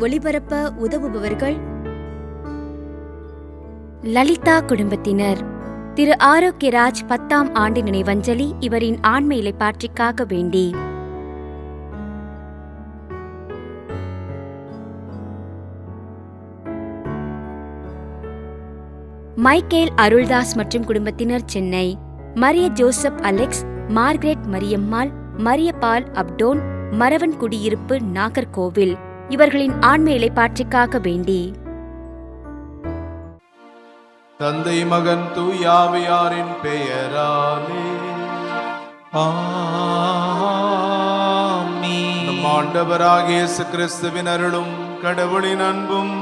ஒளிபரப்ப உதவுபவர்கள் லலிதா குடும்பத்தினர். திரு ஆரோக்கியராஜ் 10ஆம் ஆண்டு நினைவஞ்சலி இவரின் ஆன்ம இளைப்பாற்றிக்காக வேண்டி. மைக்கேல் அருள்தாஸ் மற்றும் குடும்பத்தினர் Chennai. Mariya Joseph Alex, Margaret Mariammal, Mariyapal Apton, Maravan Kudiyiruppu, Nagercoil இவர்களின் ஆன்ம இளைப்பாற்றிக்காக வேண்டி. தந்தை மகன் தூயாவியாரின் பெயராலே ஆமென். நம் ஆண்டவராகிய இயேசு கிறிஸ்துவின் அருளும் கடவுளின் அன்பும்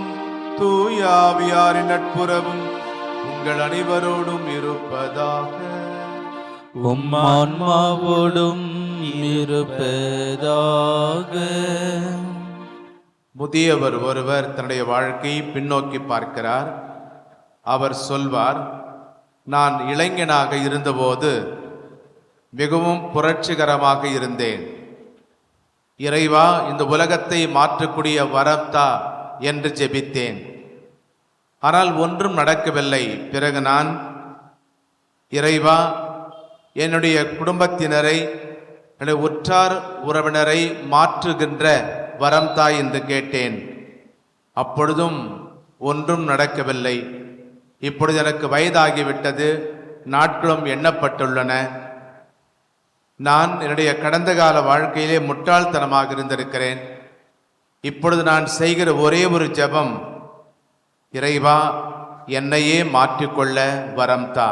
தூயாவியாரின் நட்புறவும் உங்கள் அனைவரோடும் இருப்பதாக. உம் ஆன்மாவோடும் இருப்பதாக. முதியவர் ஒருவர் தன்னுடைய வாழ்க்கையை பின்னோக்கி பார்க்கிறார். அவர் சொல்வார், நான் இளைஞனாக இருந்தபோது மிகவும் புரட்சிகரமாக இருந்தேன். இறைவா, இந்த உலகத்தை மாற்றக்கூடிய வரம்தா என்று ஜெபித்தேன். ஆனால் ஒன்றும் நடக்கவில்லை. பிறகு நான், இறைவா, என்னுடைய குடும்பத்தினரை, என்னுடைய உற்றார் உறவினரை மாற்றுகின்ற வரம்தா என்று கேட்டேன். அப்பொழுதும் ஒன்றும் நடக்கவில்லை. இப்பொழுது எனக்கு வயதாகிவிட்டது, நாட்களும் எண்ணப்பட்டுள்ளன. நான் என்னுடைய கடந்த கால வாழ்க்கையிலே முட்டாள்தனமாக இருந்திருக்கிறேன். இப்பொழுது நான் செய்கிற ஒரே ஒரு ஜெபம், இறைவா, என்னையே மாற்றிக்கொள்ள வரம்தா.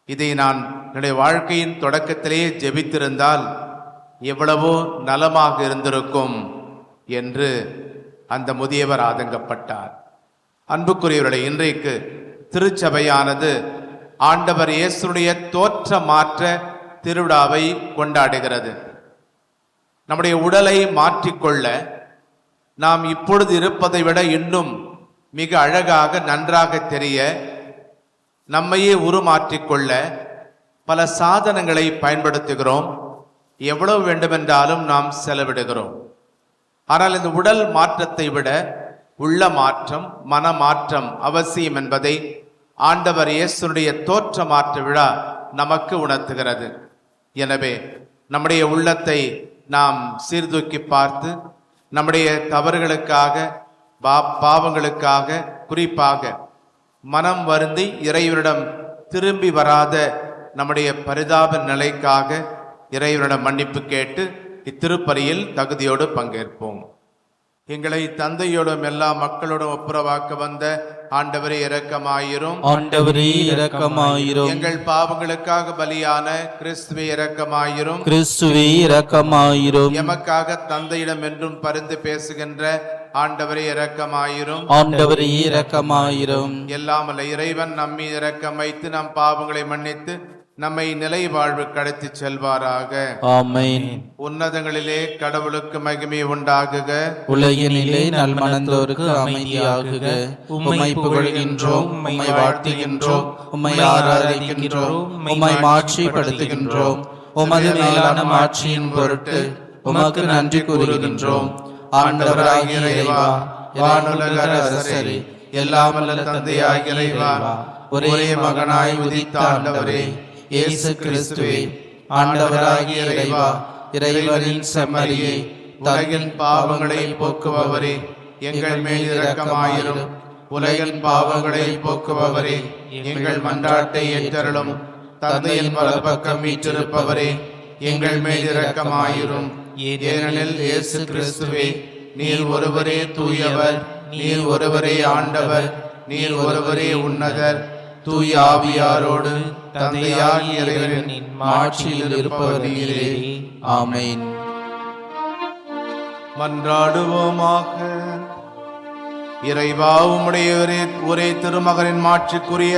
இதை நான் என்னுடைய வாழ்க்கையின் தொடக்கத்திலேயே ஜெபித்திருந்தால் எவ்வளவோ நலமாக இருந்திருக்கும் என்று அந்த முதியவர் ஆதங்கப்பட்டார். அன்புக்குரியவர்களே, இன்றைக்கு திருச்சபையானது ஆண்டவர் இயேசுடைய தோற்ற மாற்ற திருவிழாவை கொண்டாடுகிறது. நம்முடைய உடலை மாற்றிக்கொள்ள, நாம் இப்பொழுது இருப்பதை விட இன்னும் மிக அழகாக நன்றாக தெரிய, நம்மையே உருமாற்றிக்கொள்ள பல சாதனங்களை பயன்படுத்துகிறோம். எவ்வளவு வேண்டுமென்றாலும் நாம் செலவிடுகிறோம். ஆனால் இந்த உடல் மாற்றத்தை விட உள்ள மாற்றம், மனமாற்றம் அவசியம் என்பதை ஆண்டவர் இயேசுடைய தோற்ற மாற்ற விழா நமக்கு உணர்த்துகிறது. எனவே நம்முடைய உள்ளத்தை நாம் சீர்தூக்கி பார்த்து, நம்முடைய தவறுகளுக்காக, பாவங்களுக்காக, குறிப்பாக மனம் வருந்தி இறைவனிடம் திரும்பி வராத நம்முடைய பரிதாப நிலைக்காக இறைவனிடம் மன்னிப்பு கேட்டு இத்திருப்பலியில் தகுதியோடு பங்கேற்போம். எங்களை தந்தையோடும் எல்லா மக்களோடும் ஒப்புரவாக்க வந்த ஆண்டவரே இரக்கமாயிரும். ஆண்டவரே இரக்கமாயிரும். எங்கள் பாவங்களுக்காக பலியான கிறிஸ்துவே இரக்கமாயிரும். கிறிஸ்துவே இரக்கமாயிரும். எமக்காக தந்தையிடம் என்றும் பரிந்து பேசுகின்ற ஆண்டவரே இரக்கமாயிரும். ஆண்டவரே இரக்கமாயிரும். எல்லாம் அல்ல இறைவன் நம்மை இரக்கம் வைத்து நம் பாவங்களை மன்னித்து நம்மை நிலை வாழ்வு கடத்தி செல்வாராக. ஆமென். உன்னதங்களிலே கடவுளுக்கு மகிமை உண்டாகுக. உலகினிலே நல்மனந்தோருக்கு அமைதியாகுக. உம்மை புகழ்கின்றோம், உம்மை வாழ்த்துகின்றோம், உம்மை ஆராதிக்கின்றோம், உம்மை மாட்சிப்படுத்துகின்றோம். உமது மேலான மாட்சியின் பொருட்டு உமக்கு நன்றி கூறுகின்றோம். ஆண்டவராகிய இறைவா, வானுலக அரசரே, எல்லாம் வல்ல தந்தையாகிய இறைவா, ஒரே மகனாய் உதித்த ஆண்டவரே இயேசு கிறிஸ்துவே, ஆண்டவராகிய இறைவா, இறைவனின் செம்மறியே, உலகின் பாவங்களை போக்குபவரே, எங்கள் மேல் இரக்கமாயிரும். உலகின் பாவங்களை போக்குபவரே, எங்கள் மன்றாட்டை ஏற்றருளும். தந்தையின் வலப்பக்கம் வீற்றிருப்பவரே, எங்கள் மேல் இரக்கமாயிரும். ஏனெனில் இயேசு கிறிஸ்துவே, நீர் ஒருவரே தூயவர், நீர் ஒருவரே ஆண்டவர், நீர் ஒருவரே உன்னதர். தூய ஆவியாரோடு தந்தையாகிய இறைவனின் மாட்சியில் இருப்பவர் நீரே. ஆமென். மன்றாடுவோமாக. இறைவா, உம்முடைய ஒரே திருமகனின் மாட்சிக்குரிய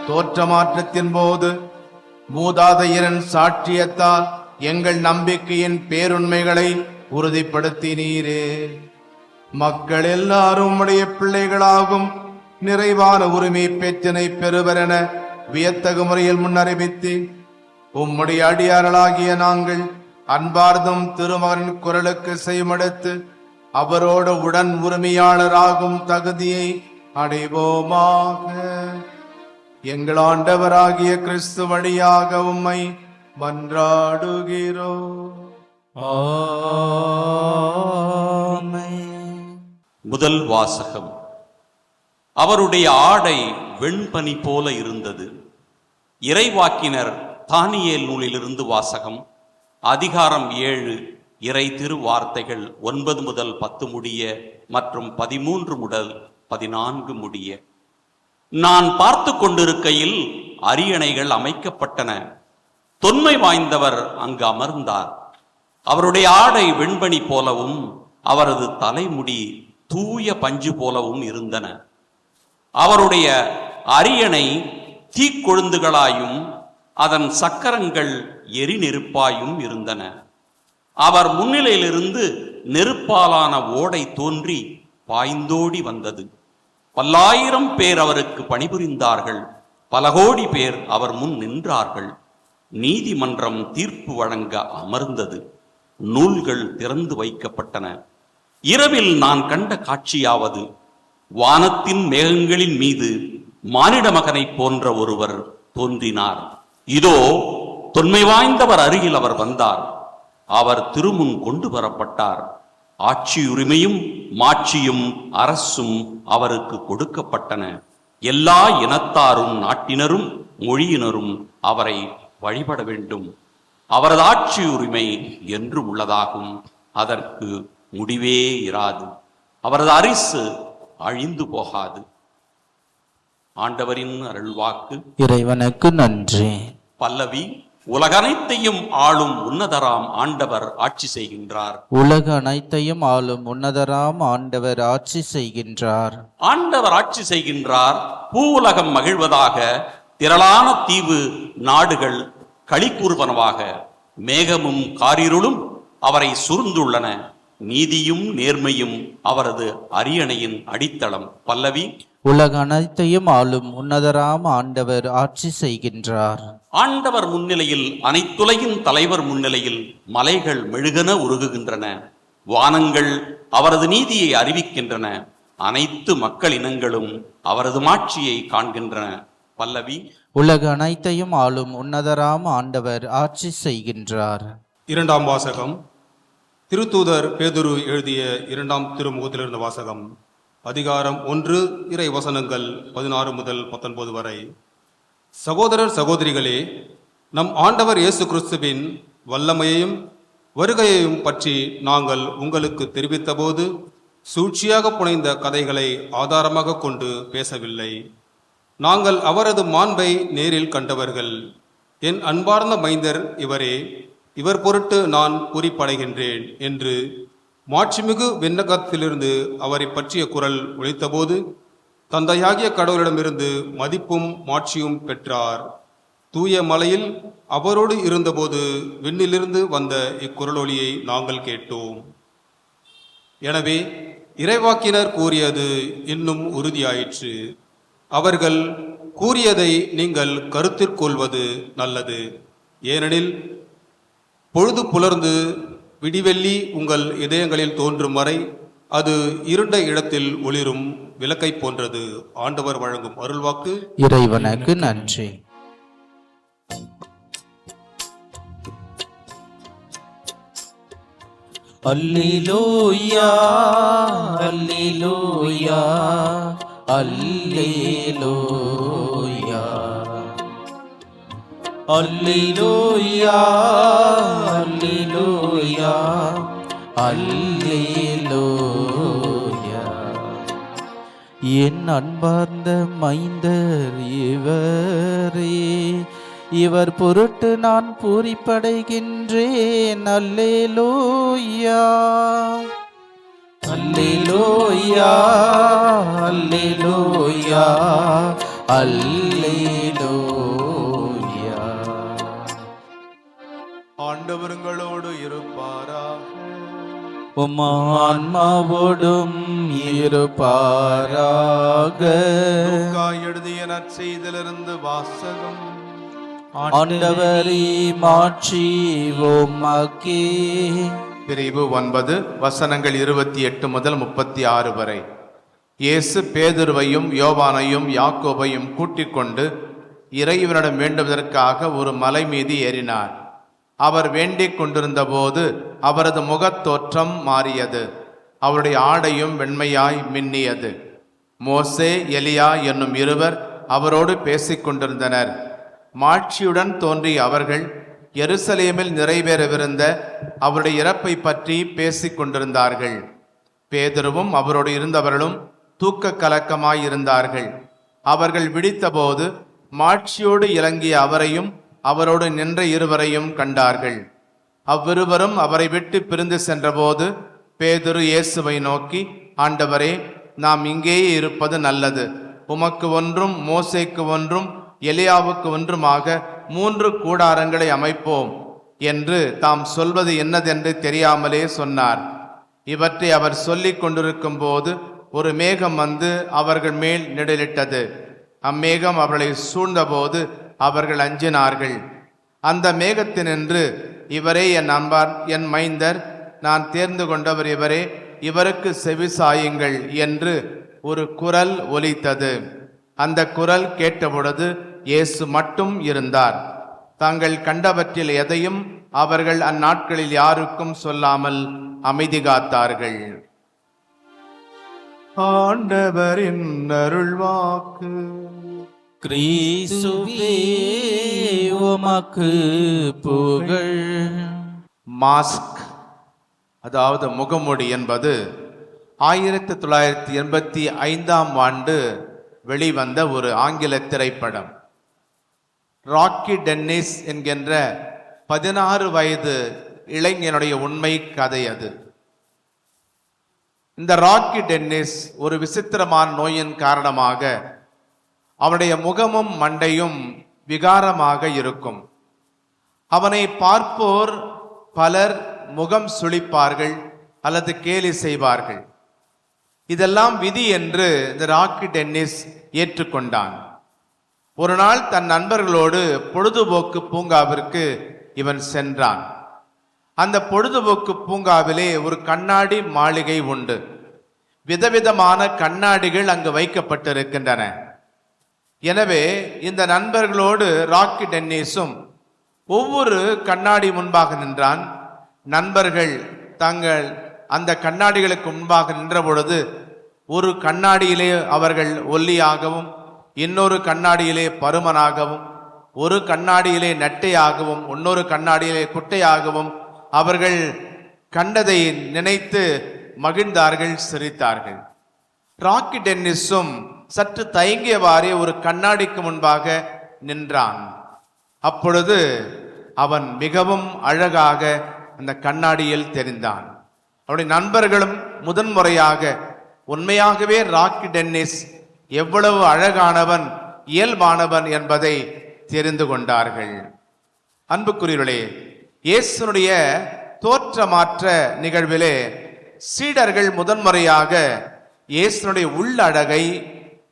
தோற்ற மாற்றத்தின் போது மூதாதையரின் சாட்சியத்தால் எங்கள் நம்பிக்கையின் பேருண்மைகளை உறுதிப்படுத்தினீரே. மக்கள் எல்லாரும் உம்முடைய பிள்ளைகளாகும் நிறைவான உரிமை பெற்றினை பெறுவரென வியத்தகு முறையில் முன்னறிவித்து, உம்முடைய அடியார்களாகிய நாங்கள் அன்பார்ந்தும் திருமகனின் குரலுக்கு செய்மடுத்து அவரோடு உடன் உரிமையாளராகும் தகுதியை அடைவோமாக. எங்கள் ஆண்டவராகிய கிறிஸ்து வழியாக உம்மை மன்றாடுகிறோம். முதல் வாசகம். அவருடைய ஆடை வெண்பனி போல இருந்தது. இறைவாக்கினர் தானியேல் நூலிலிருந்து வாசகம். அதிகாரம் 7, இறை திருவார்த்தைகள் 9 முதல் 10 முடிய மற்றும் 13 முதல் 14 முடிய. நான் பார்த்து கொண்டிருக்கையில் அரியணைகள் அமைக்கப்பட்டன. தொன்மை வாய்ந்தவர் அங்கு அமர்ந்தார். அவருடைய ஆடை வெண்பனி போலவும் அவரது தலைமுடி தூய பஞ்சு போலவும் இருந்தன. அவருடைய அரியணை தீக்கொழுந்துகளாயும் அதன் சக்கரங்கள் எரிநெருப்பாயும் இருந்தன. அவர் முன்னிலையிலிருந்து நெருப்பாலான ஓடை தோன்றி பாய்ந்தோடி வந்தது. பல்லாயிரம் பேர் அவருக்கு பணிபுரிந்தார்கள். பல கோடி பேர் அவர் முன் நின்றார்கள். நீதிமன்றம் தீர்ப்பு வழங்க அமர்ந்தது. நூல்கள் திறந்து வைக்கப்பட்டன. இரவில் நான் கண்ட காட்சியாவது, வானத்தின் மேகங்களின் மீது மானிட மகனை போன்ற ஒருவர் தோன்றினார். இதோ தொன்மை வாய்ந்தவர் அருகில் அவர் வந்தார். அவர் திருமுன் கொண்டு வரப்பட்டார். ஆட்சியுரிமையும் மாட்சியும் அரசும் அவருக்கு கொடுக்கப்பட்டன. எல்லா இனத்தாரும் நாட்டினரும் மொழியினரும் அவரை வழிபட வேண்டும். அவரது ஆட்சி உரிமை என்று உள்ளதாகும். அதற்கு முடிவே இராது. அவரது அரசு அழிந்து போகாது. ஆண்டவரின் அருள்வாக்கு. இறைவனுக்கு நன்றி. பல்லவி. உலகனைத்தையும் ஆளும் உன்னதராம் ஆண்டவர் ஆட்சி செய்கின்றார். உலக அனைத்தையும் ஆளும் உன்னதராம் ஆண்டவர் ஆட்சி செய்கின்றார். ஆண்டவர் ஆட்சி செய்கின்றார். பூ உலகம் மகிழ்வதாக, திரளான தீவு நாடுகள் களி கூறுவனவாக. மேகமும் காரிருளும் அவரை சூழ்ந்துள்ளன. நீதியும் நேர்மையும் அவரது அரியணையின் அடித்தளம். பல்லவி. உலக அனைத்தையும் ஆளும் உன்னதராம் ஆண்டவர் ஆட்சி செய்கின்றார். ஆண்டவர் முன்னிலையில், அனைத்துலகின் தலைவர் முன்னிலையில் மலைகள் மெழுகென உருகுகின்றன. வானங்கள் அவரது நீதியை அறிவிக்கின்றன. அனைத்து மக்கள் இனங்களும் அவரது மாட்சியை காண்கின்றன. பல்லவி. உலக அனைத்தையும் ஆளும் உன்னதராம் ஆண்டவர் ஆட்சி செய்கின்றார். இரண்டாம் வாசகம். திருத்தூதர் பேதுரு எழுதிய 2ஆம் திருமுகத்திலிருந்து வாசகம். அதிகாரம் 1, இறை வசனங்கள் 16 முதல் 19 வரை. சகோதரர் சகோதரிகளே, நம் ஆண்டவர் இயேசு கிறிஸ்துவின் வல்லமையையும் வருகையையும் பற்றி நாங்கள் உங்களுக்கு தெரிவித்தபோது சூழ்ச்சியாக புனைந்த கதைகளை ஆதாரமாக கொண்டு பேசவில்லை. நாங்கள் அவரது மாண்பை நேரில் கண்டவர்கள். என் அன்பார்ந்த மைந்தர் இவரே, இவர் பொருட்டு நான் பூரிப்படைகின்றேன் என்று மாட்சிமிகு விண்ணகத்திலிருந்து அவரை பற்றிய குரல் ஒலித்தபோது தந்தையாகிய கடவுளிடமிருந்து மதிப்பும் மாட்சியும் பெற்றார். தூய மலையில் அவரோடு இருந்தபோது விண்ணிலிருந்து வந்த இக்குரலொலியை நாங்கள் கேட்டோம். எனவே இறைவாக்கினர் கூறியது இன்னும் உறுதியாயிற்று. அவர்கள் கூறியதை நீங்கள் கருத்திற்கொள்வது நல்லது. ஏனெனில் பொழுது புலர்ந்து விடிவெள்ளி உங்கள் இதயங்களில் தோன்றும் வரை அது இருண்ட இடத்தில் ஒளிரும் விளக்கை போன்றது. ஆண்டவர் வழங்கும் அருள்வாக்கு. இறைவனுக்கு நன்றி. அல்லேலூயா, அல்லேலூயா, அல்லேலூயா, அல்லேலூயா, அல்லேலூயா, அல்லேலூயா. என் அன்பார்ந்த மைந்தர் இவரே, இவர் பொருட்டு நான் பூரிப்படைகின்றேன். அல்லேலூயா, அல்லேலூயா, அல்லேலூயா, அல்லேலூயா. ஆண்டவர்களோடு இருப்பாராக. உம் ஆன்மாவோடும் இருப்பாராக. லூக்கா எழுதிய நற்செய்தியிலிருந்து வாசகம். ஆண்டவரே மாட்சி உமக்கே. பிரிவு 9 வசனங்கள் 28 முதல் 36 வரை. இயேசு பேதுருவையும் யோவானையும் யாக்கோபையும் கூட்டிக் கொண்டு இறைவனிடம் வேண்டுவதற்காக ஒரு மலை மீது ஏறினார். அவர் வேண்டிக் கொண்டிருந்த போது அவரது முகத்தோற்றம் மாறியது. அவருடைய ஆடையும் வெண்மையாய் மின்னியது. மோசே எலியா என்னும் இருவர் அவரோடு பேசிக் கொண்டிருந்தனர். மாட்சியுடன் தோன்றிய அவர்கள் எருசலேமில் நிறைவேறவிருந்த அவருடைய இறப்பை பற்றி பேசிக் கொண்டிருந்தார்கள். பேதுருவும் அவரோடு இருந்தவர்களும் தூக்க கலக்கமாயிருந்தார்கள். அவர்கள் விழித்தபோது மாட்சியோடு இலங்கிய அவரையும் அவரோடு நின்ற இருவரையும் கண்டார்கள். அவ்விருவரும் அவரை விட்டு பிரிந்து சென்றபோது பேதுரு இயேசுவை நோக்கி, ஆண்டவரே, நாம் இங்கேயே இருப்பது நல்லது. உமக்கு ஒன்றும் மோசேக்கு ஒன்றும் எலியாவுக்கு ஒன்றுமாக 3 கூடாரங்களை அமைப்போம் என்று தாம் சொல்வது என்னதென்று தெரியாமலே சொன்னார். இவற்றை அவர் சொல்லிக் கொண்டிருக்கும் போது ஒரு மேகம் வந்து அவர்கள் மேல் நிழலிட்டது. அம்மேகம் அவர்களை சூழ்ந்தபோது அவர்கள் அஞ்சினார்கள். அந்த மேகத்தினின்று, இவரே என் அன்பார், என் மைந்தர், நான் தேர்ந்து கொண்டவர் இவரே, இவருக்கு செவிசாயுங்கள் என்று ஒரு குரல் ஒலித்தது. அந்த குரல் கேட்டபொழுது இயேசு மட்டும் இருந்தார். தாங்கள் கண்டவற்றில் எதையும் அவர்கள் அந்நாட்களில் யாருக்கும் சொல்லாமல் அமைதி காத்தார்கள். ஆண்டவரின் அருள்வாக்கு. கிறிஸ்துவே உமக்கு புகழ். மாஸ்க், அதாவது முகமூடி என்பது 1985 ஆண்டு வெளிவந்த ஒரு ஆங்கில திரைப்படம். ராக்கி டென்னிஸ் என்கின்ற 16 வயது இளைஞனுடைய உண்மை கதை அது. இந்த ராக்கி டென்னிஸ் ஒரு விசித்திரமான நோயின் காரணமாக அவனுடைய முகமும் மண்டையும் விகாரமாக இருக்கும். அவனை பார்ப்போர் பலர் முகம் சுளிப்பார்கள் அல்லது கேலி செய்வார்கள். இதெல்லாம் விதி என்று இந்த ராக்கி டென்னிஸ் ஏற்றுக்கொண்டான். ஒரு நாள் தன் நண்பர்களோடு பொழுதுபோக்கு பூங்காவிற்கு இவன் சென்றான். அந்த பொழுதுபோக்கு பூங்காவிலே ஒரு கண்ணாடி மாளிகை உண்டு. விதவிதமான கண்ணாடிகள் அங்கு வைக்கப்பட்டிருக்கின்றன. எனவே இந்த நண்பர்களோடு ராக்கி டென்னிஸும் ஒவ்வொரு கண்ணாடி முன்பாக நின்றான். நண்பர்கள் தங்கள் அந்த கண்ணாடிகளுக்கு முன்பாக நின்ற பொழுது ஒரு கண்ணாடியிலே அவர்கள் ஒல்லியாகவும், இன்னொரு கண்ணாடியிலே பருமனாகவும், ஒரு கண்ணாடியிலே நட்டையாகவும், இன்னொரு கண்ணாடியிலே குட்டையாகவும் அவர்கள் கண்டதை நினைத்து மகிழ்ந்தார்கள், சிரித்தார்கள். ராக்கி டென்னிஸும் சற்று தயங்கியவாறே ஒரு கண்ணாடிக்கு முன்பாக நின்றான். அப்பொழுது அவன் மிகவும் அழகாக அந்த கண்ணாடியில் தெரிந்தான். அவருடைய நண்பர்களும் முதன்முறையாக உண்மையாகவே ராக்கி டென்னிஸ் எவ்வளவு அழகானவன், இயல்பானவன் என்பதை தெரிந்து கொண்டார்கள். அன்புக்குரியவர்களே, இயேசுனுடைய தோற்றமாற்ற நிகழ்விலே சீடர்கள் முதன்முறையாக இயேசுனுடைய உள்ளழகை,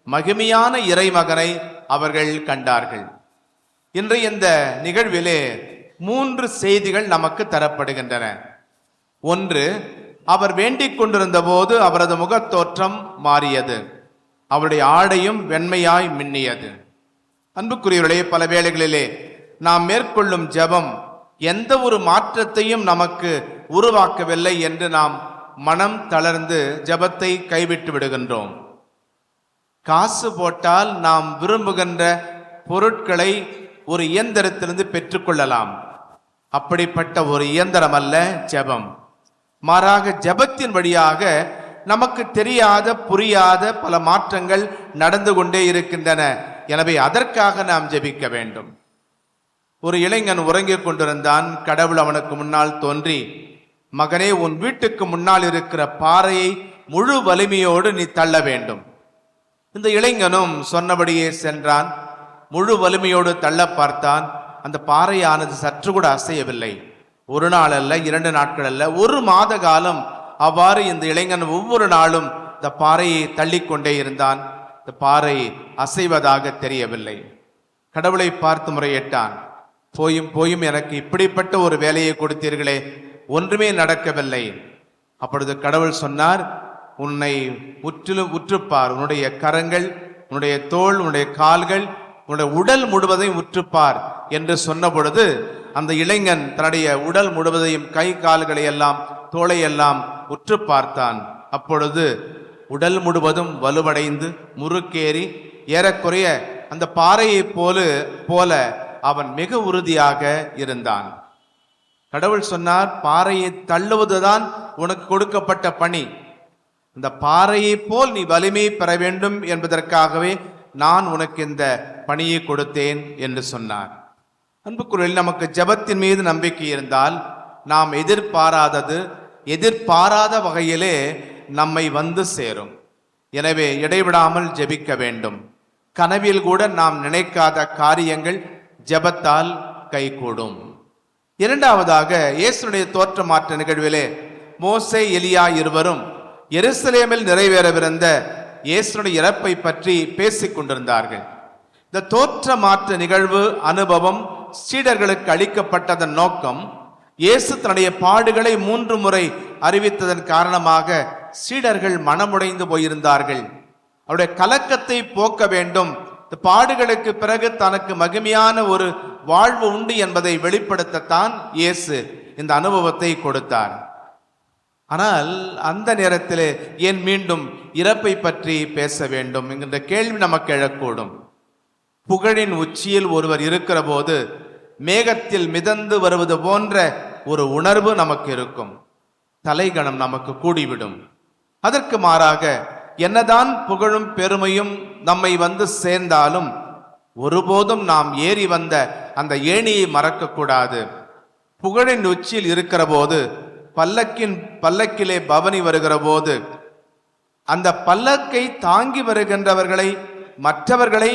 மகிமையான இறைமகனை அவர்கள் கண்டார்கள். இன்றைய இந்த நிகழ்விலே 3 செய்திகள் நமக்கு தரப்படுகின்றன. ஒன்று, அவர் வேண்டிக் கொண்டிருந்த போது அவரது முகத்தோற்றம் மாறியது. அவருடைய ஆடையும் வெண்மையாய் மின்னியது. அன்புக்குரியவர்களே, பல வேளைகளிலே நாம் மேற்கொள்ளும் ஜெபம் எந்த ஒரு மாற்றத்தையும் நமக்கு உருவாக்கவில்லை என்று நாம் மனம் தளர்ந்து ஜெபத்தை கைவிட்டு விடுகின்றோம். காசு போட்டால் நாம் விரும்புகின்ற பொருட்களை ஒரு இயந்திரத்திலிருந்து பெற்றுக்கொள்ளலாம். அப்படிப்பட்ட ஒரு இயந்திரம் அல்ல ஜெபம். மாறாக ஜெபத்தின் வழியாக நமக்கு தெரியாத, புரியாத பல மாற்றங்கள் நடந்து கொண்டே இருக்கின்றன. எனவே அதற்காக நாம் ஜெபிக்க வேண்டும். ஒரு இளைஞன் உறங்கிக் கொண்டிருந்தான். கடவுள் அவனுக்கு முன்னால் தோன்றி, மகனே, உன் வீட்டுக்கு முன்னால் இருக்கிற பாறையை முழு வலிமையோடு நீ தள்ள வேண்டும். இந்த இளைஞனும் சொன்னபடியே சென்றான். முழு வலிமையோடு தள்ள பார்த்தான். அந்த பாறையானது சற்று கூட அசையவில்லை. ஒரு நாள் அல்ல, 2 நாட்கள் அல்ல, 1 மாத காலம் அவ்வாறு இந்த இளைஞன் ஒவ்வொரு நாளும் இந்த பாறையை தள்ளிக்கொண்டே இருந்தான். இந்த பாறை அசைவதாக தெரியவில்லை. கடவுளை பார்த்து முறையிட்டான். போயும் போயும் எனக்கு இப்படிப்பட்ட ஒரு வேலையை கொடுத்தீர்களே, ஒன்றுமே நடக்கவில்லை. அப்பொழுது கடவுள் சொன்னார், உன்னை முற்றிலும் உற்றுப்பார், உன்னுடைய கரங்கள், உன்னுடைய தோள், உன்னுடைய கால்கள், உன்னுடைய உடல் முழுவதையும் உற்றுப்பார் என்று சொன்ன பொழுது அந்த இளைஞன் தன்னுடைய உடல் முழுவதையும், கை கால்களை எல்லாம், தோளை எல்லாம் உற்று பார்த்தான். அப்பொழுது உடல் முழுவதும் வலுவடைந்து முறுக்கேறி ஏறக்குறைய அந்த பாறையை போல அவன் மிக உறுதியாக இருந்தான். கடவுள் சொன்னார், பாறையை தள்ளுவதுதான் உனக்கு கொடுக்கப்பட்ட பணி. இந்த பாறையை போல் நீ வலிமை பெற வேண்டும் என்பதற்காகவே நான் உனக்கு இந்த பணியை கொடுத்தேன் என்று சொன்னார். அன்புக்குரியவர்களே, நமக்கு ஜெபத்தின் மீது நம்பிக்கை இருந்தால் நாம் எதிர்பாராத வகையிலே நம்மை வந்து சேரும். எனவே இடைவிடாமல் ஜெபிக்க வேண்டும். கனவில் கூட நாம் நினைக்காத காரியங்கள் ஜெபத்தால் கைகூடும். இரண்டாவதாக, இயேசுடைய தோற்றமாற்ற நிகழ்விலே மோசே, எலியா இருவரும் எருசலேமில் நிறைவேறவிருந்த இயேசுடைய இறப்பை பற்றி பேசிக் கொண்டிருந்தார்கள். இந்த தோற்றமாற்ற நிகழ்வு அனுபவம் சீடர்களுக்கு அளிக்கப்பட்டதன் நோக்கம், இயேசு தன்னுடைய பாடுகளை 3 முறை அறிவித்ததன் காரணமாக சீடர்கள் மனமுடைந்து போயிருந்தார்கள். அவருடைய கலக்கத்தை போக்க வேண்டும், இந்த பாடுகளுக்கு பிறகு தனக்கு மகிமையான ஒரு வாழ்வு உண்டு என்பதை வெளிப்படுத்தத்தான் இயேசு இந்த அனுபவத்தை கொடுத்தார். ஆனால் அந்த நேரத்திலே ஏன் மீண்டும் இறப்பை பற்றி பேச வேண்டும் என்கின்ற கேள்வி நமக்கு எழக்கூடும். புகழின் உச்சியில் ஒருவர் இருக்கிற போது மேகத்தில் மிதந்து வருவது போன்ற ஒரு உணர்வு நமக்கு இருக்கும். தலைகணம் நமக்கு கூடிவிடும். அதற்கு மாறாக, என்னதான் புகழும் பெருமையும் நம்மை வந்து சேர்ந்தாலும் ஒருபோதும் நாம் ஏறி வந்த அந்த ஏணியை மறக்கக்கூடாது. புகழின் உச்சியில் இருக்கிற போது, பல்லக்கிலே பவனி வருகிற போது, அந்த பல்லக்கை தாங்கி வருகின்றவர்களை, மற்றவர்களை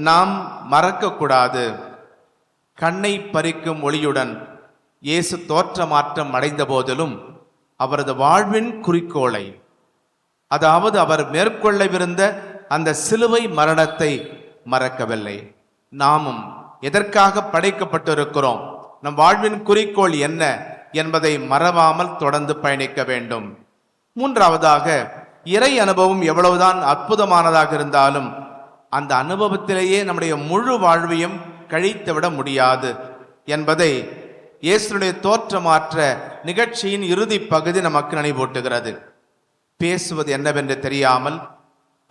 நாம் மறக்கக்கூடாது. கண்ணை பறிக்கும் ஒளியுடன் இயேசு தோற்றமாற்றம் அடைந்த போதிலும் அவரது வாழ்வின் குறிக்கோளை, அதாவது அவர் மேற்கொள்ளவிருந்த அந்த சிலுவை மரணத்தை மறக்கவில்லை. நாமும் எதற்காக படைக்கப்பட்டிருக்கிறோம், நம் வாழ்வின் குறிக்கோள் என்ன என்பதை மறவாமல் தொடர்ந்து பயணிக்க வேண்டும். மூன்றாவதாக, இறை அனுபவம் எவ்வளவுதான் அற்புதமானதாக இருந்தாலும் அந்த அனுபவத்திலேயே நம்முடைய முழு வாழ்வையும் கழித்துவிட முடியாது என்பதை இயேசுடைய தோற்றமாற்ற நிகழ்ச்சியின் இறுதி பகுதி நமக்கு நினைவூட்டுகிறது. பேசுவது என்னவென்று தெரியாமல்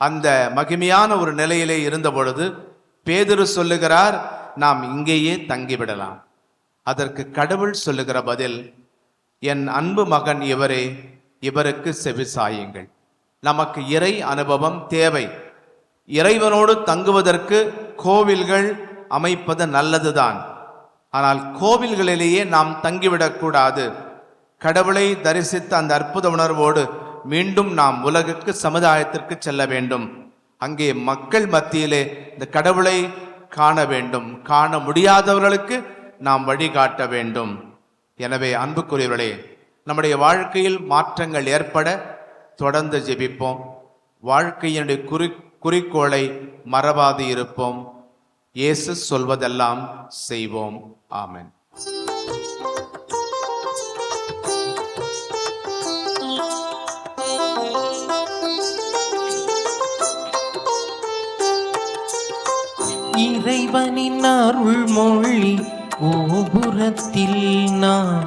அந்த மகிமையான ஒரு நிலையிலே இருந்த பொழுது பேதுரு சொல்லுகிறார், நாம் இங்கேயே தங்கிவிடலாம். அதற்கு கடவுள் சொல்லுகிற பதில், என் அன்பு மகன் இவரே, இவருக்கு செவிசாயுங்கள். நமக்கு இறை அனுபவம் தேவை. இறைவனோடு தங்குவதற்கு கோவில்கள் அமைப்பது நல்லதுதான். ஆனால் கோவில்களிலேயே நாம் தங்கிவிடக்கூடாது. கடவுளை தரிசித்த அந்த அற்புத உணர்வோடு மீண்டும் நாம் உலகுக்கு, சமுதாயத்திற்கு செல்ல வேண்டும். அங்கே மக்கள் மத்தியிலே இந்த கடவுளை காண வேண்டும். காண முடியாதவர்களுக்கு நாம் வழிகாட்ட வேண்டும். எனவே அன்புக்குரியவர்களே, நம்முடைய வாழ்க்கையில் மாற்றங்கள் ஏற்பட தொடர்ந்து ஜெபிப்போம். வாழ்க்கையினுடைய குறிக்கோளை மறவாது இருப்போம். இயேசு சொல்வதெல்லாம் செய்வோம். ஆமென். இறைவனின் அருள் மொழி கோபுரத்தில் நான்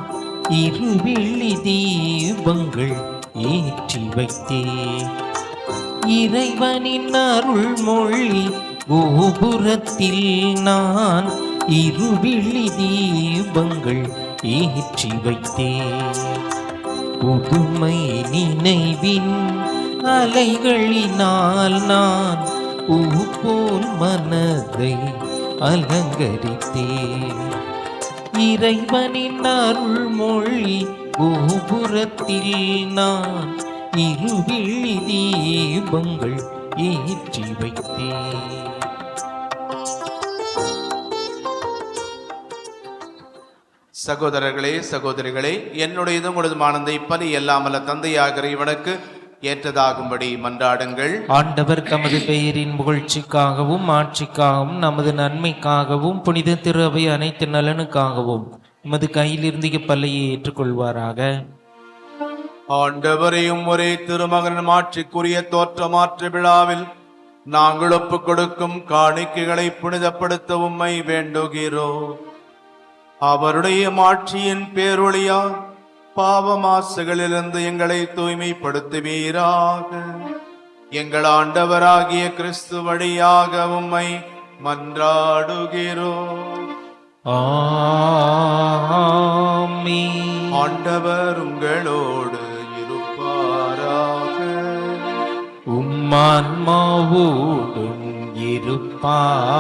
இருவிழி தீபங்கள் ஏற்றி வைத்தேன். இறைவனின் அருள் மொழி கோபுரத்தில் நான் இருவிழி தீபங்கள் ஏற்றி வைத்தேன். புதுமை நினைவின் அலைகளினால் நான் பூ போல் மனதை அலங்கரித்தேன். இறைவனின் அருள் மொழி கோபுரத்தில் நான் இருவிழி தீபங்கள் ஏற்றி வைத்தேன். சகோதரர்களே, சகோதரிகளே, என்னுடையதும் உங்களதுமானதை பலி எல்லாமல்ல தந்தையாகிற இவனுக்கு ஏற்றதாகும்படி மன்றாடுங்கள். ஆண்டவர் தமது பெயரின் புகழ்ச்சிக்காகவும் ஆட்சிக்காகவும் நமது நன்மைக்காகவும் புனித திரு அவை அனைத்து நலனுக்காகவும் உமது கையிலிருந்து இப்பல்லையை ஏற்றுக்கொள்வாராக. ஆண்டவரையும் ஒரே திருமகனின் மாட்சிக்குரிய தோற்றமாற்று விழாவில் நாங்கள் ஒப்புக் கொடுக்கும் காணிக்கைகளை புனிதப்படுத்த உம்மை வேண்டுகிறோம். அவருடைய மாட்சியின் பேரொளியா பாவ மாசுகளிலிருந்து எங்களை தூய்மைப்படுத்துவீராக. எங்கள் ஆண்டவராகிய கிறிஸ்து வழியாக உம்மை மன்றாடுகிறோம். ஆமென். ஆண்டவர் உங்களோடு இருப்பாராக. உம்மான்மாவோடும் இருப்பாராக.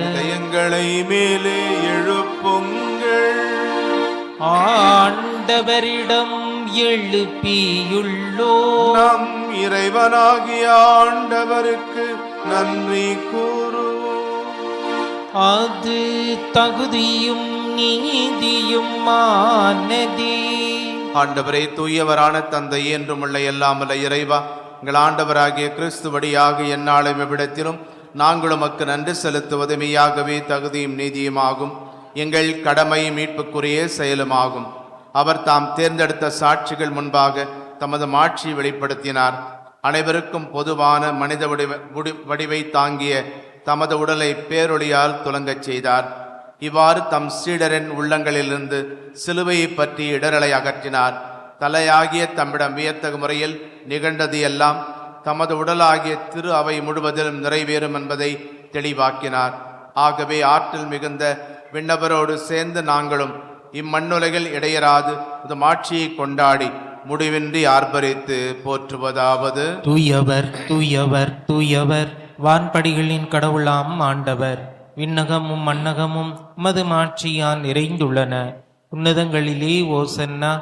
இதயங்களை மேலே எழுப்புங்கள். ஆண்டவரிடம் எழுப்பியுள்ளோ நம் இறைவனாகிய ஆண்டவருக்கு நன்றி கூறுவோம். அது தகுதியும் நீதியும் ஆனதே. ஆண்டவரே, தூயவரான தந்தை என்றும் உள்ள எல்லாமல்ல இறைவா, எங்கள் ஆண்டவராகிய கிறிஸ்து வழியாக எந்நாளும் எவ்விடத்திலும் நாங்கள் உமக்கு நன்றி செலுத்துவது மெய்யாகவே தகுதியும் நீதியுமாகும். எங்கள் கடமை மீட்புக்குரிய செயலுமாகும். அவர் தாம் தேர்ந்தெடுத்த சாட்சிகள் முன்பாக தமது மாட்சியை வெளிப்படுத்தினார். அனைவருக்கும் பொதுவான மனித வடிவை தாங்கிய தமது உடலை பேரொளியால் துலங்கச் செய்தார். இவ்வாறு தம் சீடரின் உள்ளங்களிலிருந்து சிலுவையை பற்றி இடரலை அகற்றினார். தலையாகிய தம்மிடம் வியத்தகு முறையில் நிகழ்ந்தது எல்லாம் தமது உடலாகிய திரு அவை முழுவதிலும் நிறைவேறும் என்பதை தெளிவாக்கினார். ஆகவே ஆற்றல் மிகுந்த விண்ணவரோடு சேர்ந்து நாங்களும் இம்மண்ணுலகில் இடையராது இந்த மாட்சியை கொண்டாடி முடிவின்றி ஆர்ப்பரித்து போற்றுவதாவது: தூயவர் தூயவர் தூயவர், வான்படிகளின் கடவுளாம் ஆண்டவர். விண்ணகமும் மண்ணகமும் உமது மாட்சியால் நிறைந்துள்ளன. உன்னதங்களிலே ஓசன்னா.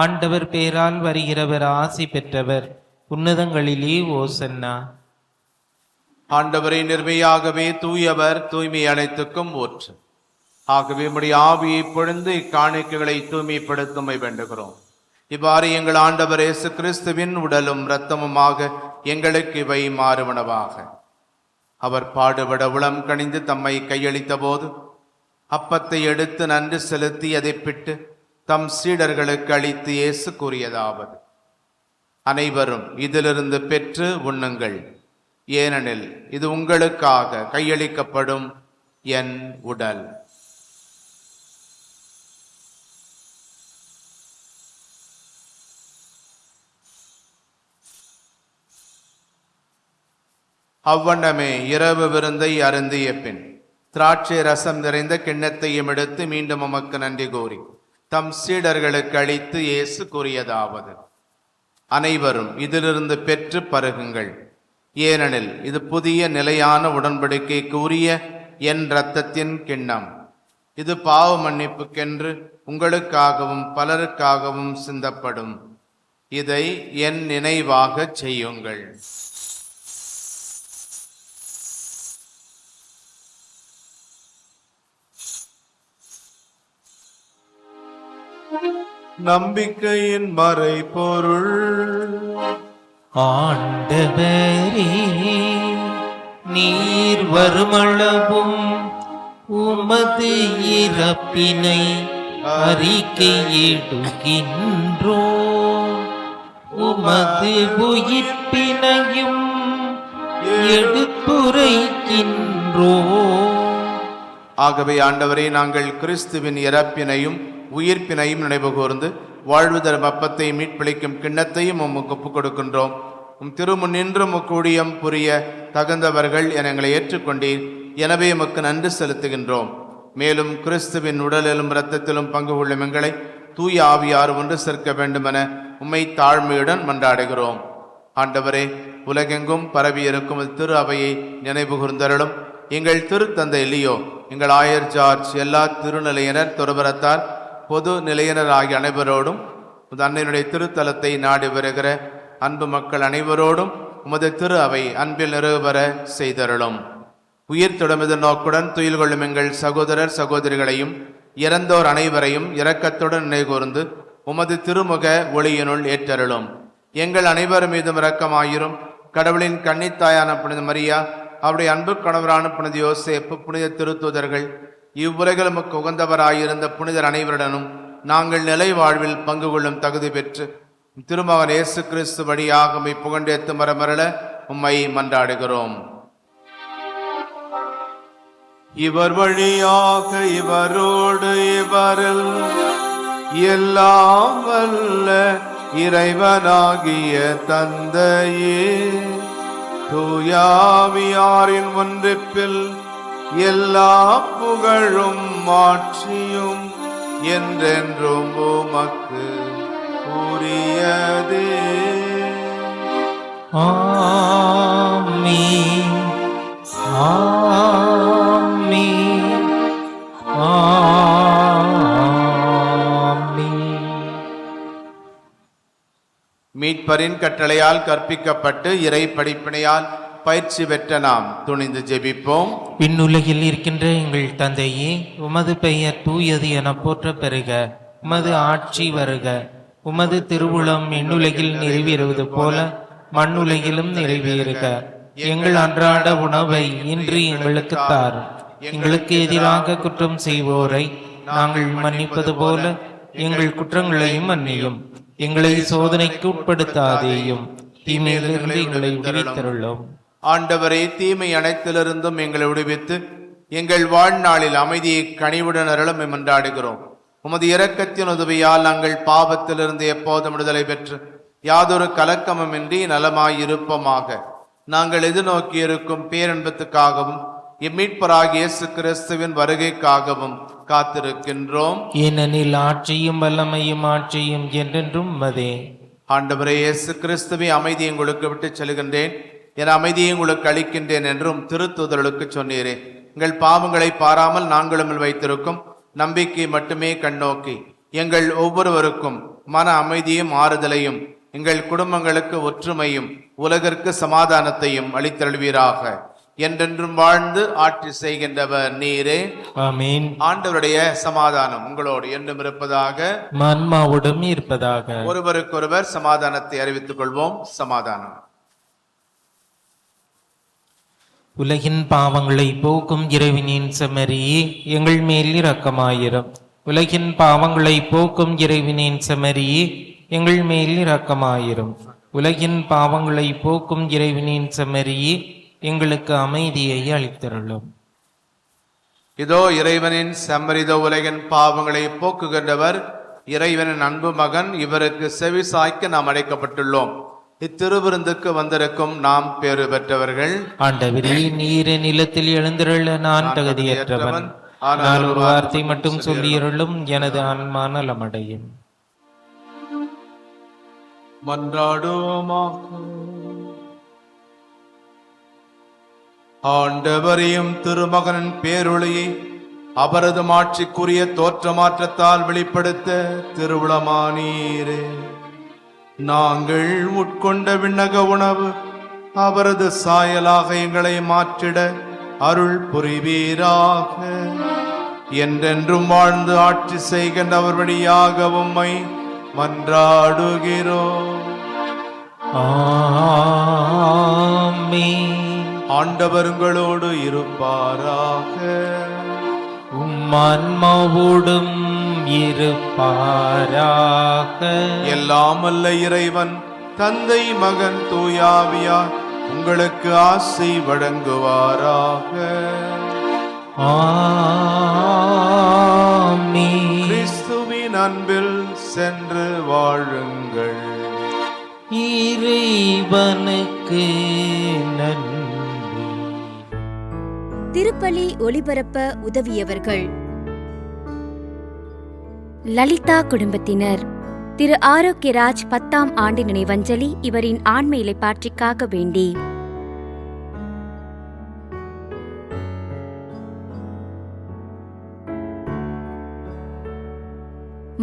ஆண்டவர் பேரால் வருகிறவர் ஆசி பெற்றவர். உன்னதங்களிலே ஓசன்னா. ஆண்டவரை நிர்மையாகவே தூயவர், தூய்மை அனைத்துக்கும் ஊற்று. ஆகவே உம்முடைய ஆவியை பொழிந்து இக்காணிக்கைகளை தூய்மைப்படுத்துமை வேண்டுகிறோம். இவ்வாறு எங்கள் ஆண்டவர் இயேசு கிறிஸ்துவின் உடலும் இரத்தமுமாக எங்களுக்கு இவை மாறுவனவாக. அவர் பாடுபட உளம் கனிந்து தம்மை கையளித்த போது அப்பத்தை எடுத்து நன்றி செலுத்தி அதை பிட்டு தம் சீடர்களுக்கு அளித்து இயேசு கூறியதாவது: அனைவரும் இதிலிருந்து பெற்று உண்ணுங்கள். ஏனெனில் இது உங்களுக்காக கையளிக்கப்படும் என் உடல். அவ்வண்ணமே இரவு விருந்தை அருந்திய பின் திராட்சை ரசம் நிறைந்த கிண்ணத்தையும் எடுத்து மீண்டும் உமக்கு நன்றி கூறி தம் சீடர்களுக்கு அளித்து இயேசு கூறியதாவது: அனைவரும் இதிலிருந்து பெற்று பருகுங்கள். ஏனெனில் இது புதிய நிலையான உடன்படிக்கைக்கு உரிய என் இரத்தத்தின் கிண்ணம். இது பாவ மன்னிப்புக்கென்று உங்களுக்காகவும் பலருக்காகவும் சிந்தப்படும். இதை என் நினைவாக செய்யுங்கள். நம்பிக்கையின் மறைபொருள். ஆண்டவரே, நீர் வருமளவும் உமது இறப்பினை அறிக்கையிடுகின்றோம். உமது உயிர்ப்பினையும் எடுத்துரைக்கின்றோம். ஆகவே ஆண்டவரே, நாங்கள் கிறிஸ்துவின் இறப்பினையும் உயிர்ப்பினையும் நினைவு கூர்ந்து வாழ்வு தரும் அப்பத்தை மீட்பளிக்கும் கிண்ணத்தையும் உமக்கு ஒப்புக் கொடுக்கின்றோம். திருமுன்னின்றும் கூடியம் புரிய தகுந்தவர்கள் என எங்களை ஏற்றுக்கொண்டீர். எனவே உமக்கு நன்றி செலுத்துகின்றோம். மேலும் கிறிஸ்துவின் உடலிலும் இரத்தத்திலும் பங்கு கொள்ளும் எங்களை தூய ஆவியார் ஒன்று சேர்க்க வேண்டுமென உம்மை தாழ்மையுடன் மன்றாடுகிறோம். ஆண்டவரே, உலகெங்கும் பரவி இருக்கும் திரு அவையை நினைவு கூர்ந்தருளும். எங்கள் திருத்தந்தை லியோ, எங்கள் ஆயர் ஜார்ஜ், எல்லா திருநிலையினர், துறவரத்தார், பொது நிலையினர் ஆகிய அனைவரோடும் உமது அன்னையினுடைய திருத்தலத்தை நாடி வருகிற அன்பு மக்கள் அனைவரோடும் உமது திரு அவை அன்பில் நிறைவேற செய்தருளும். உயிர் தொடர்மது நோக்குடன் துயில் கொள்ளும் எங்கள் சகோதரர் சகோதரிகளையும் இறந்தோர் அனைவரையும் இரக்கத்துடன் நினைகூர்ந்து உமது திருமுக ஒளியினுள் ஏற்றருளும். எங்கள் அனைவர் மீதும் இரக்கமாயிரும். கடவுளின் கன்னித்தாயான புனித மரியா, அவருடைய அன்பு கணவரான புனித யோசேப்பு, புனித திருத்தூதர்கள், இவ்வுலகில் நமக்கு உகந்தவராயிருந்த புனிதர் அனைவருடனும் நாங்கள் நிலை வாழ்வில் பங்கு கொள்ளும் தகுதி பெற்று திருமகன் இயேசு கிறிஸ்து வழியாக உம்மை புகழ்ந்தேத்து மரமரள உம்மை மன்றாடுகிறோம். இவர் வழியாக இவரோடு இவரில் எல்லாம் வல்ல இறைவனாகிய தந்தையே, தூயாவியாரின் ஒன்றிப்பில் எல்லா புகழும் மாட்சியும் என்றென்றும் உமக்கு உரியதே. ஆமென். ஆமென். ஆமென். மீட்பரின் கட்டளையால் கற்பிக்கப்பட்டு இறை படிப்பினையால் பயிற்சி பெற்ற நாம் துணிந்து ஜெபிப்போம். விண்ணுலகில் இருக்கின்ற எங்கள் தந்தையே, உமது பெயர் தூயது என போற்ற பெறுக. உமது ஆட்சி வருக. உமது திருவுளம் விண்ணுலகில் நிறைவேறுவது போல மண்ணுலகிலும் நிறைவேறுக. எங்கள் அன்றாட உணவை இன்று எங்களுக்கு தாரும். எங்களுக்கு எதிராக குற்றம் செய்வோரை நாங்கள் மன்னிப்பது போல எங்கள் குற்றங்களையும் மன்னியும். எங்களை சோதனைக்கு உட்படுத்தாதேயும், தீமையிலிருந்து எங்களை விடுவித்தருளும். ஆண்டவரே, தீமை அனைத்திலிருந்தும் எங்களை விடுவித்து எங்கள் வாழ்நாளில் அமைதியை கனிவுடன் அருளும் மன்றாடுகிறோம். உமது இரக்கத்தின் உதவியால் நாங்கள் பாவத்திலிருந்து எப்போதும் விடுதலை பெற்று யாதொரு கலக்கமுமின்றி நலமாயிருப்போமாக. நாங்கள் எதிர்நோக்கி இருக்கும் பேரன்பத்துக்காகவும் இம்மீட்பராகிய இயேசு கிறிஸ்துவின் வருகைக்காகவும் காத்திருக்கின்றோம். ஏனெனில் ஆட்சியும் வல்லமையும் ஆட்சியும் என்றென்றும் உமதே. ஆண்டவரே இயேசு கிறிஸ்துவை அமைதியை உங்களுக்கு விட்டு செல்கின்றேன், என் அமைதியை உங்களுக்கு அளிக்கின்றேன் என்றும் திருத்தூதர்களுக்கு சொன்னீரே. எங்கள் பாவங்களை பாராமல் நாங்களும் வைத்திருக்கும் நம்பிக்கை மட்டுமே கண்ணோக்கி எங்கள் ஒவ்வொருவருக்கும் மன அமைதியும் ஆறுதலையும், எங்கள் குடும்பங்களுக்கு ஒற்றுமையும், உலகிற்கு சமாதானத்தையும் அளித்தருள்வீராக. என்றென்றும் வாழ்ந்து ஆட்சி செய்கின்றவர் நீரே. ஆமென். ஆண்டவருடைய சமாதானம் உங்களோடு என்றும் இருப்பதாக, ஆன்மாவுடன் இருப்பதாக. ஒருவருக்கொருவர் சமாதானத்தை அறிவித்துக் கொள்வோம். சமாதானம். உலகின் பாவங்களை போக்கும் இறைவனின் செம்மறியே, எங்கள் மேல் இரக்கமாயிரும். உலகின் பாவங்களை போக்கும் இறைவனின் செம்மறியே, எங்கள் மேல் இரக்கமாயிரும். உலகின் பாவங்களை போக்கும் இறைவனின் செம்மறியே, எங்களுக்கு அமைதியை அளித்தருளும். இதோ இறைவனின் செம்மறித உலகின் பாவங்களை போக்குகின்றவர், இறைவனின் அன்பு மகன். இவருக்கு செவி சாய்க்க நாம் அழைக்கப்பட்டுள்ளோம். இத்திருவிருந்துக்கு வந்திருக்கும் நாம் பேறு பெற்றவர்கள். ஆண்டவரே, நீர் நிலத்தில் எழுந்திருள்ள நான் தகுதியற்றவன். ஆனால் ஒரு வார்த்தை மட்டும் சொல்லியருளும், எனது ஆன்மா நலமடையும். மன்றாடுவோமாக. ஆண்டவரையும் திருமகனின் பேரொளியை அவரது மாட்சிக்குரிய தோற்றமாற்றத்தால் வெளிப்படுத்த திருவுளமானீரே. நாங்கள் உட்கொண்ட விண்ணக உணவு அவரது சாயலாக எங்களை மாற்றிட அருள் புரிவீராக. என்றென்றும் வாழ்ந்து ஆட்சி செய்கின்ற அவர் வழியாக உம்மை மன்றாடுகிறோம். ஆமென். ஆண்டவர் உங்களோடு இருப்பாராக. உம்மான்மாவோடும் இருப்பாராக. எல்லாம் வல்ல இறைவன் தந்தை, மகன், தூயாவியார் உங்களுக்கு ஆசை வழங்குவாராக. ஆமென். கிறிஸ்துவின் அன்பில் சென்று வாழுங்கள். இறைவனுக்கு நன்றி. திருப்பலி ஒளிபரப்ப உதவியவர்கள்: லலிதா குடும்பத்தினர். திரு ஆரோக்கியராஜ் 10ஆம் ஆண்டு நினைவஞ்சலி இவரின் ஆன்ம இலைப்பாற்றிக்காக வேண்டி.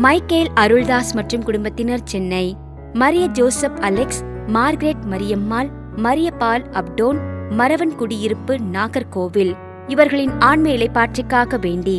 மைக்கேல் அருள்தாஸ் மற்றும் குடும்பத்தினர், Chennai. Mariya Joseph Alex, Margaret Mariammal, Mariya Paul Apton, Maravan Kudiyiruppu, Nagercoil. இவர்களின் ஆன்ம இலைப்பாற்றிக்காக வேண்டி.